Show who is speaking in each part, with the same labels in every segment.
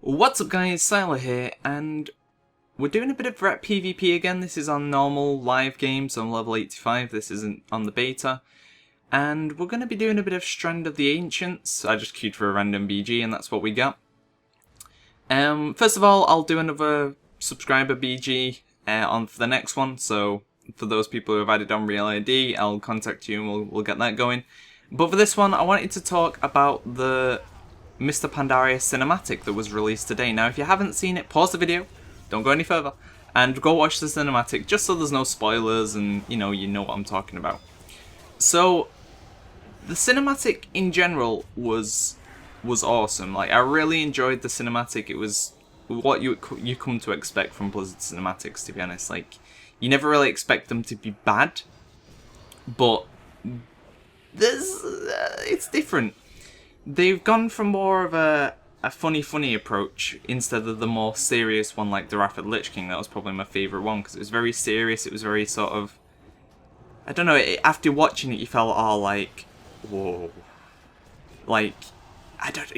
Speaker 1: What's up guys, Siler here, and we're doing a bit of PvP again. This is on normal live game, so I'm level 85, this isn't on the beta. And we're going to be doing a bit of Strand of the Ancients. I just queued for a random BG and that's what we got. First of all, I'll do another subscriber BG on for the next one, so for those people who have added on Real ID, I'll contact you and we'll get that going. But for this one, I wanted to talk about the Mr. Pandaria cinematic that was released today. Now, if you haven't seen it, pause the video, don't go any further, and go watch the cinematic, just so there's no spoilers and, you know what I'm talking about. So, the cinematic in general was awesome. Like, I really enjoyed the cinematic. It was what you come to expect from Blizzard cinematics, to be honest. Like, you never really expect them to be bad, but it's different. They've gone for more of a funny approach instead of the more serious one like the Wrath of the Lich King. That was probably my favourite one because it was very serious. It was very sort of, I don't know, after watching it you felt all like, whoa. Like,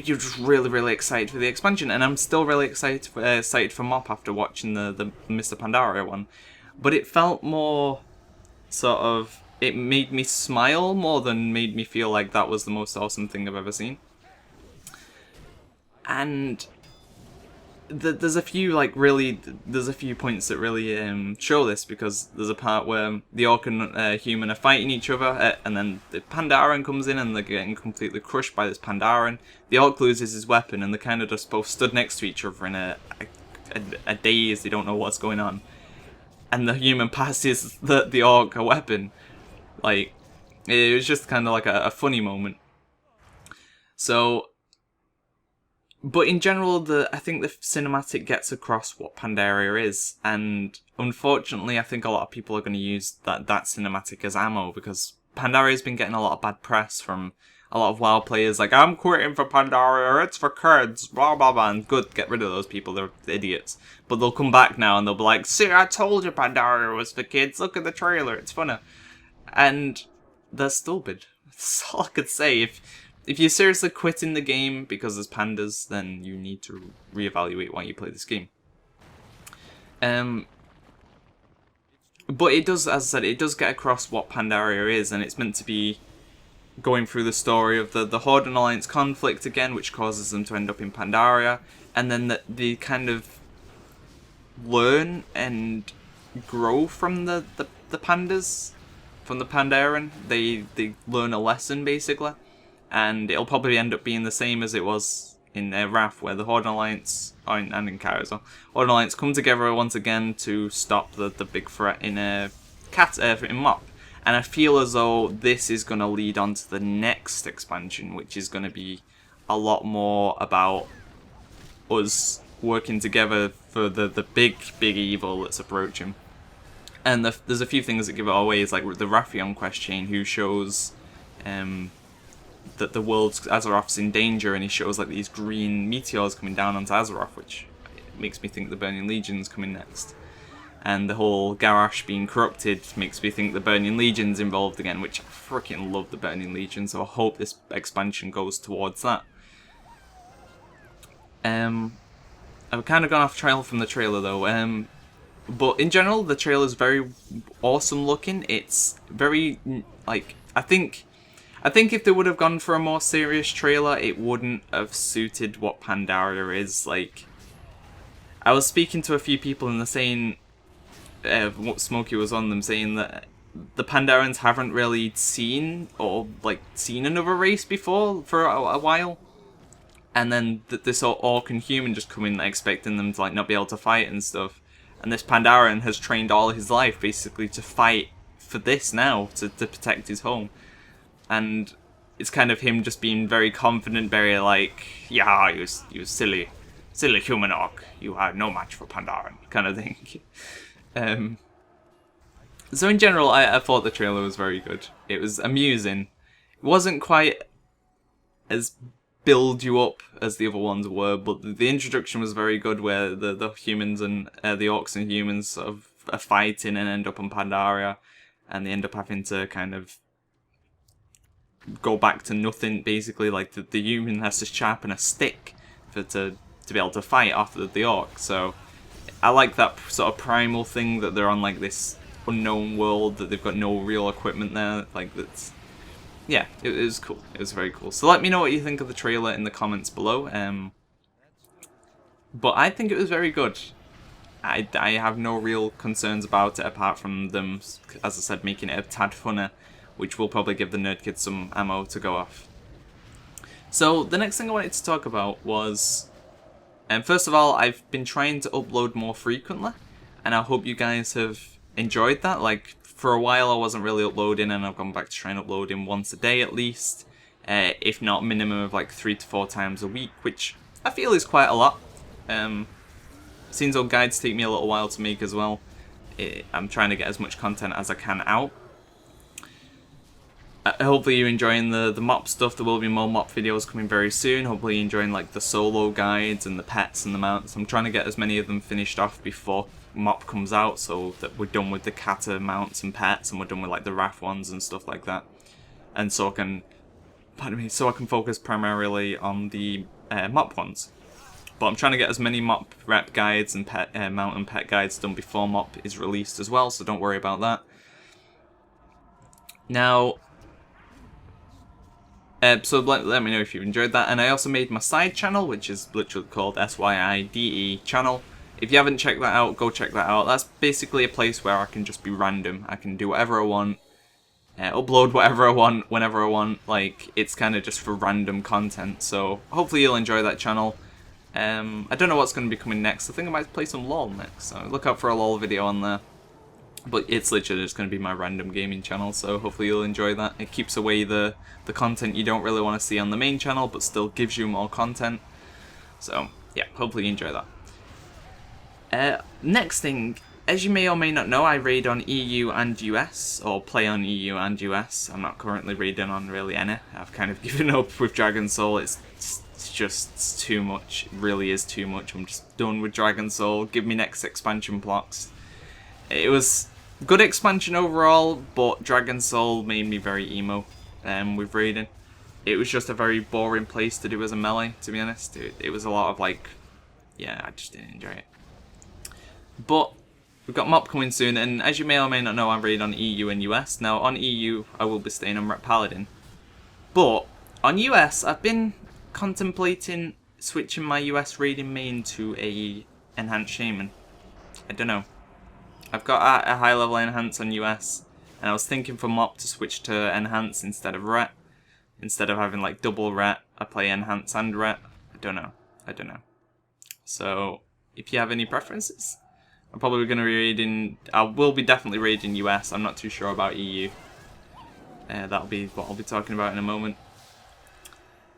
Speaker 1: you're just really excited for the expansion, and I'm still really excited for MoP after watching the Mr. Pandaria one. But it felt more sort of, it made me smile more than made me feel like that was the most awesome thing I've ever seen. And there's a few points that really show this, because there's a part where the orc and human are fighting each other, and then the Pandaren comes in and they're getting completely crushed by this Pandaren. The orc loses his weapon and they kind of just both stood next to each other in a daze. They don't know what's going on. And the human passes the orc a weapon. Like, it was just kind of like a funny moment. So, but in general, I think the cinematic gets across what Pandaria is, and unfortunately, I think a lot of people are going to use that cinematic as ammo, because Pandaria's been getting a lot of bad press from a lot of WoW players, like, I'm quitting for Pandaria, it's for kids, blah blah blah, and good, get rid of those people, they're idiots. But they'll come back now and they'll be like, see, I told you Pandaria was for kids, look at the trailer, it's funny. And they're stupid. That's all I could say. If you're seriously quitting the game because there's pandas, then you need to reevaluate why you play this game. But it does, as I said, it does get across what Pandaria is, and it's meant to be going through the story of the Horde and Alliance conflict again, which causes them to end up in Pandaria, and then they kind of learn and grow from the pandas. From the Pandaren, they learn a lesson, basically, and it'll probably end up being the same as it was in Wrath, where the Horde Alliance, and in Kara as well, Horde Alliance come together once again to stop the big threat in MoP. And I feel as though this is going to lead on to the next expansion, which is going to be a lot more about us working together for the big evil that's approaching. And there's a few things that give it away, is like the Rathion quest chain, who shows that the world's Azeroth's in danger, and he shows like these green meteors coming down onto Azeroth, which makes me think the Burning Legion's coming next. And the whole Garrosh being corrupted makes me think the Burning Legion's involved again, which I freaking love the Burning Legion, so I hope this expansion goes towards that. I've kind of gone off trail from the trailer though. But in general, the trailer is very awesome looking. It's very, like, I think if they would have gone for a more serious trailer, it wouldn't have suited what Pandaria is. Like, I was speaking to a few people and they're saying, what Smokey was on them, saying that the Pandarians haven't really seen another race before for a while. And then this orc and human just come in expecting them to like not be able to fight and stuff. And this Pandaren has trained all his life basically to fight for this now, to protect his home. And it's kind of him just being very confident, very like, yeah, you silly human orc, you are no match for Pandaren, kind of thing. So in general, I thought the trailer was very good. It was amusing. It wasn't quite as build you up as the other ones were, but the introduction was very good, where the humans and the orcs and humans sort of are fighting and end up on Pandaria, and they end up having to kind of go back to nothing, basically. Like the human has to sharpen a stick to to be able to fight after the orc. So I like that sort of primal thing that they're on like this unknown world, that they've got no real equipment there. Like that's, yeah, it was cool. It was very cool. So let me know what you think of the trailer in the comments below. But I think it was very good. I have no real concerns about it apart from them, as I said, making it a tad funner, which will probably give the nerd kids some ammo to go off. So the next thing I wanted to talk about was, first of all, I've been trying to upload more frequently, and I hope you guys have enjoyed that. Like, for a while I wasn't really uploading, and I've gone back to trying to upload in once a day at least, if not minimum of like 3 to 4 times a week, which I feel is quite a lot. Seems all guides take me a little while to make as well. I'm trying to get as much content as I can out. Hopefully you're enjoying the MoP stuff. There will be more MoP videos coming very soon. Hopefully you're enjoying like the solo guides and the pets and the mounts. I'm trying to get as many of them finished off before MoP comes out, so that we're done with the kata mounts and pets, and we're done with like the RAF ones and stuff like that. And so I can, so I can focus primarily on the MoP ones. But I'm trying to get as many MoP rep guides and pet mount and pet guides done before MoP is released as well, so don't worry about that. Now, so let me know if you enjoyed that. And I also made my side channel, which is literally called SYIDE channel. If you haven't checked that out, go check that out. That's basically a place where I can just be random. I can do whatever I want, upload whatever I want, whenever I want. Like, it's kind of just for random content. So hopefully you'll enjoy that channel. I don't know what's going to be coming next. I think I might play some LoL next, so look out for a LoL video on there. But it's literally just going to be my random gaming channel, so hopefully you'll enjoy that. It keeps away the content you don't really want to see on the main channel, but still gives you more content. So yeah, hopefully you enjoy that. Next thing, as you may or may not know, I raid on EU and US, or play on EU and US. I'm not currently raiding on really any. I've kind of given up with Dragon Soul. It's just too much. It really is too much. I'm just done with Dragon Soul. Give me next expansion blocks. It was good expansion overall, but Dragon Soul made me very emo with raiding. It was just a very boring place to do as a melee, to be honest. It was a lot of like, yeah, I just didn't enjoy it. But we've got MoP coming soon, and as you may or may not know, I raid on EU and US. Now on EU, I will be staying on Ret Paladin. But on US, I've been contemplating switching my US raiding main to a enhanced shaman. I don't know. I've got a high level enhance on US, and I was thinking for MoP to switch to enhance instead of ret. Instead of having like double ret, I play enhance and ret. I don't know. So if you have any preferences, I'm probably going to be raiding. I will be definitely raiding US. I'm not too sure about EU. That'll be what I'll be talking about in a moment.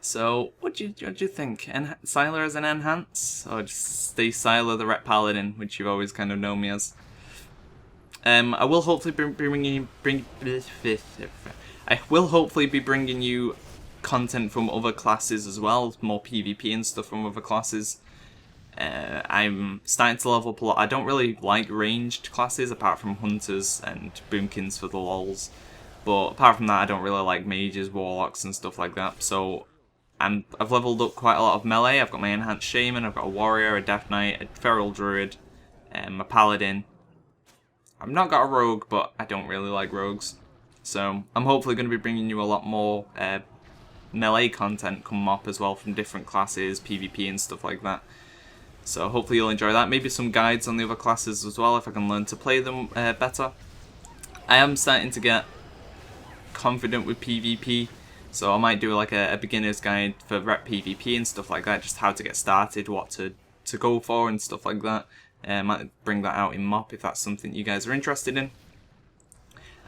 Speaker 1: So, what do you think? Sylar as an enhance, or just stay Sylar the Ret Paladin, which you've always kind of known me as? I will hopefully be bringing you content from other classes as well, more PvP and stuff from other classes. I'm starting to level up a lot. I don't really like ranged classes apart from hunters and boomkins for the lols, but apart from that, I don't really like mages, warlocks, and stuff like that. So I've leveled up quite a lot of melee. I've got my enhanced shaman, I've got a warrior, a death knight, a feral druid, a paladin. I've not got a rogue, but I don't really like rogues. So I'm hopefully going to be bringing you a lot more melee content come up as well from different classes, PvP and stuff like that. So hopefully you'll enjoy that. Maybe some guides on the other classes as well if I can learn to play them better. I am starting to get confident with PvP, so I might do like a beginner's guide for rep PvP and stuff like that, just how to get started, what to go for and stuff like that. I might bring that out in MoP if that's something you guys are interested in.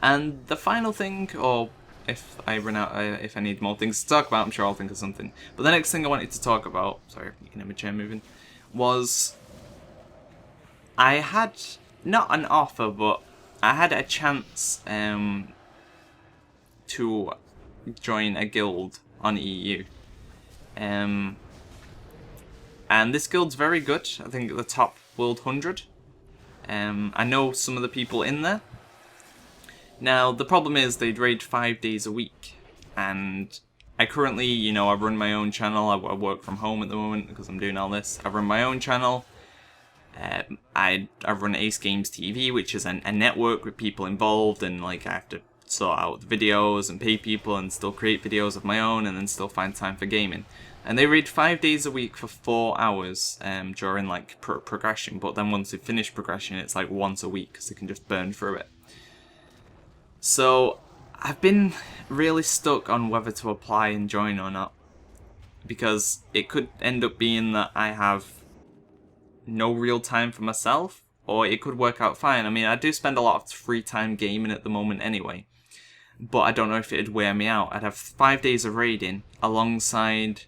Speaker 1: And the final thing, or if I run out, if I need more things to talk about, I'm sure I'll think of something. But the next thing I wanted to talk about, sorry, you can hear my chair moving, was I had, not an offer, but I had a chance to join a guild on EU. And this guild's very good. I think at the top World 100. I know some of the people in there. Now, the problem is they'd raid 5 days a week, and I currently, you know, I run my own channel. I work from home at the moment because I'm doing all this. I run my own channel. I run Ace Games TV, which is a network with people involved, and like I have to sort out the videos and pay people and still create videos of my own and then still find time for gaming. And they raid 5 days a week for 4 hours during like progression, but then once they finish progression it's like once a week because they can just burn through it. So I've been really stuck on whether to apply and join or not, because it could end up being that I have no real time for myself, or it could work out fine. I mean, I do spend a lot of free time gaming at the moment anyway, but I don't know if it'd wear me out. I'd have 5 days of raiding alongside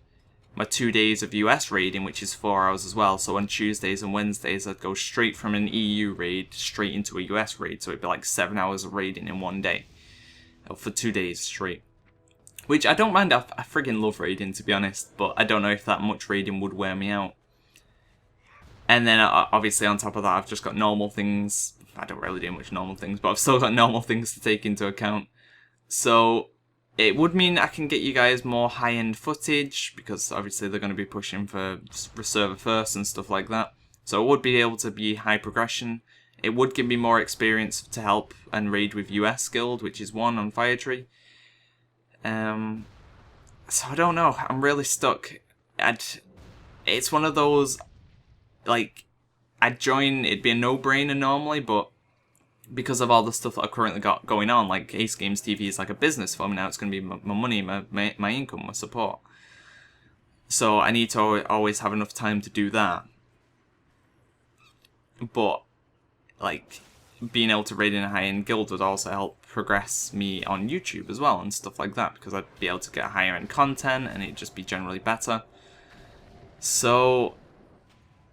Speaker 1: my 2 days of US raiding, which is 4 hours as well. So on Tuesdays and Wednesdays I'd go straight from an EU raid straight into a US raid, so it'd be like 7 hours of raiding in one day for 2 days straight, which I don't mind. I friggin' love raiding, to be honest, but I don't know if that much raiding would wear me out. And then obviously on top of that I've just got normal things. I don't really do much normal things, but I've still got normal things to take into account. So it would mean I can get you guys more high-end footage, because obviously they're going to be pushing for server first and stuff like that. So it would be able to be high progression. It would give me more experience to help and raid with US Guild, which is 1 on Retri. So I don't know. I'm really stuck. It's one of those, like, I'd join, it'd be a no-brainer normally, but because of all the stuff that I've currently got going on, like Ace Games TV is like a business for me now. It's going to be my money, my income, my support. So I need to always have enough time to do that. But, like, being able to raid in a high-end guild would also help progress me on YouTube as well and stuff like that, because I'd be able to get higher-end content and it'd just be generally better. So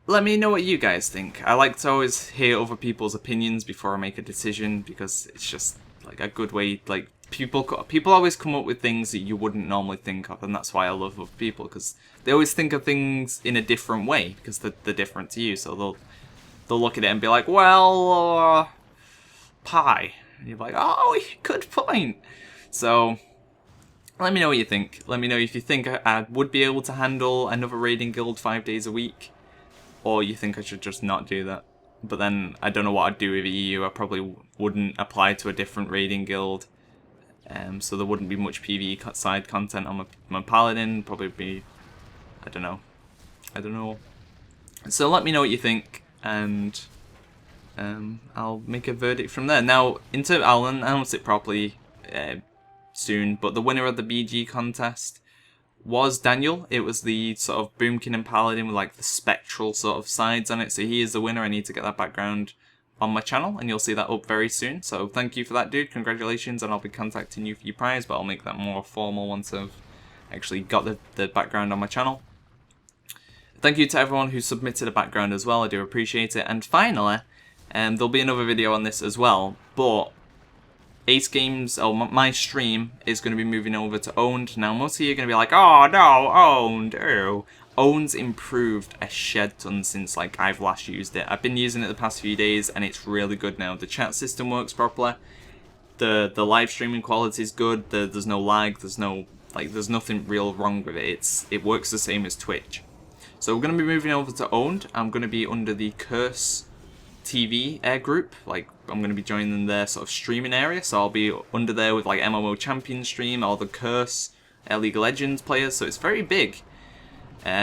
Speaker 1: let me know what you guys think. I like to always hear other people's opinions before I make a decision, because it's just like a good way. Like people always come up with things that you wouldn't normally think of, and that's why I love other people, because they always think of things in a different way because they're different to you. So they'll look at it and be like, well, pie. And you're like, oh, good point. So let me know what you think. Let me know if you think I would be able to handle another raiding guild 5 days a week, or you think I should just not do that. But then I don't know what I'd do with EU. I probably wouldn't apply to a different raiding guild. So there wouldn't be much PvE side content on my paladin. Probably be, I don't know. So let me know what you think, and I'll make a verdict from there. Now, I'll announce it properly soon, but the winner of the BG contest was Daniel. It was the sort of Boomkin and Paladin with like the spectral sort of sides on it. So he is the winner. I need to get that background on my channel, and you'll see that up very soon. So thank you for that, dude. Congratulations, and I'll be contacting you for your prize, but I'll make that more formal once I've actually got the background on my channel. Thank you to everyone who submitted a background as well. I do appreciate it. And finally, there'll be another video on this as well, but Ace Games, my stream is going to be moving over to Owned. Now, most of you are going to be like, oh no, Owned, ew. Owned's improved a shed ton since like I've last used it. I've been using it the past few days and it's really good now. The chat system works properly. The live streaming quality is good. There's no lag. There's nothing real wrong with it. It works the same as Twitch. So we're going to be moving over to Owned. I'm going to be under the Curse TV group. Like, I'm going to be joining their sort of streaming area, so I'll be under there with like MMO Champion stream, all the Curse League of Legends players, so it's very big.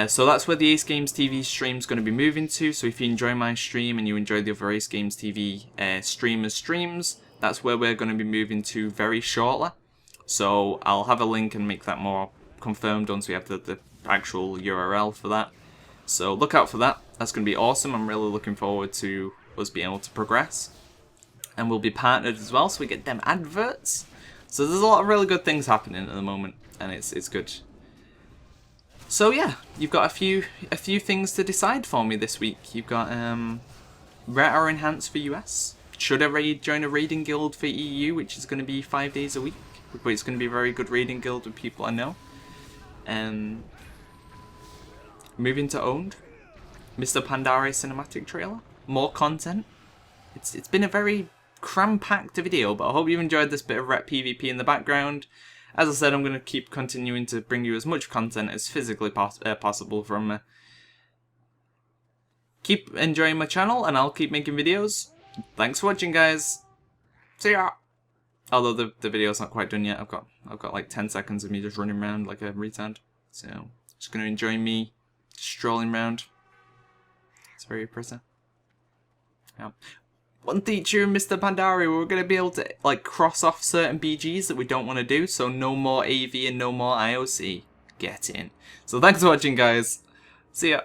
Speaker 1: So that's where the Ace Games TV stream's going to be moving to. So if you enjoy my stream and you enjoy the other Ace Games TV streamers' streams, that's where we're going to be moving to very shortly. So I'll have a link and make that more confirmed once we have the actual URL for that. So look out for that. That's going to be awesome. I'm really looking forward to us being able to progress. And we'll be partnered as well, so we get them adverts. So there's a lot of really good things happening at the moment, and it's good. So yeah, you've got a few things to decide for me this week. You've got Rare or Enhanced for US. Should I join a raiding guild for EU, which is going to be 5 days a week, but it's going to be a very good raiding guild with people I know. Moving to Owned. Mr. Pandaria cinematic trailer. More content. It's been a very cram-packed video, but I hope you enjoyed this bit of rep PvP in the background. as I said, I'm going to keep continuing to bring you as much content as physically possible from... keep enjoying my channel, and I'll keep making videos. Thanks for watching, guys. See ya! Although the video's not quite done yet. I've got like 10 seconds of me just running around like a retard. So, just going to enjoy me strolling around. It's very impressive. Yeah. One feature in Mr. Pandaria, we're going to be able to like cross off certain BGs that we don't want to do, so no more AV and no more IOC. Get in. So thanks for watching, guys. See ya.